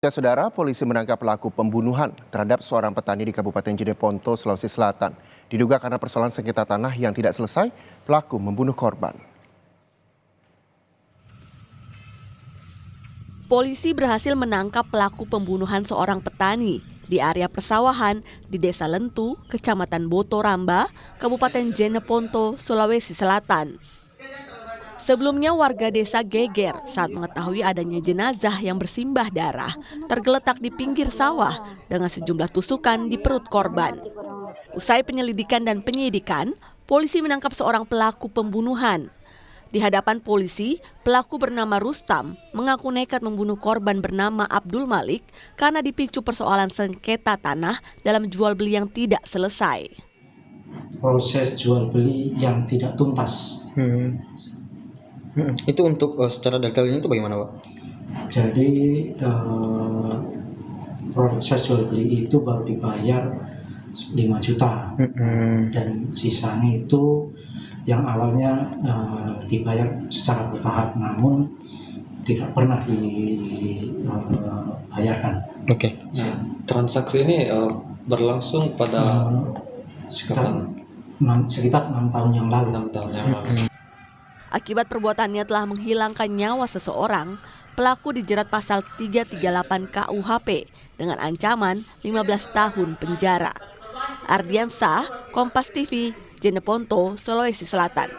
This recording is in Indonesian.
Ya, saudara, polisi menangkap pelaku pembunuhan terhadap seorang petani di Kabupaten Jeneponto, Sulawesi Selatan. Diduga karena persoalan sengketa tanah yang tidak selesai, pelaku membunuh korban. Polisi berhasil menangkap pelaku pembunuhan seorang petani di area persawahan di Desa Lentu, Kecamatan Botoramba, Kabupaten Jeneponto, Sulawesi Selatan. Sebelumnya warga desa geger saat mengetahui adanya jenazah yang bersimbah darah tergeletak di pinggir sawah dengan sejumlah tusukan di perut korban. Usai penyelidikan dan penyidikan, polisi menangkap seorang pelaku pembunuhan. Di hadapan polisi, pelaku bernama Rustam mengaku nekat membunuh korban bernama Abdul Malik karena dipicu persoalan sengketa tanah dalam jual beli yang tidak selesai. Proses jual beli yang tidak tuntas. Itu untuk secara detailnya itu bagaimana, Pak? Jadi proses jual beli itu baru dibayar 5 juta dan sisanya itu yang awalnya dibayar secara bertahap namun tidak pernah dibayarkan. Oke. Nah, transaksi ini berlangsung pada sekitar 6 tahun yang lalu. 6 tahun yang lalu. Akibat perbuatannya telah menghilangkan nyawa seseorang, pelaku dijerat pasal 338 KUHP dengan ancaman 15 tahun penjara. Ardiansah, Kompas TV, Jeneponto, Sulawesi Selatan.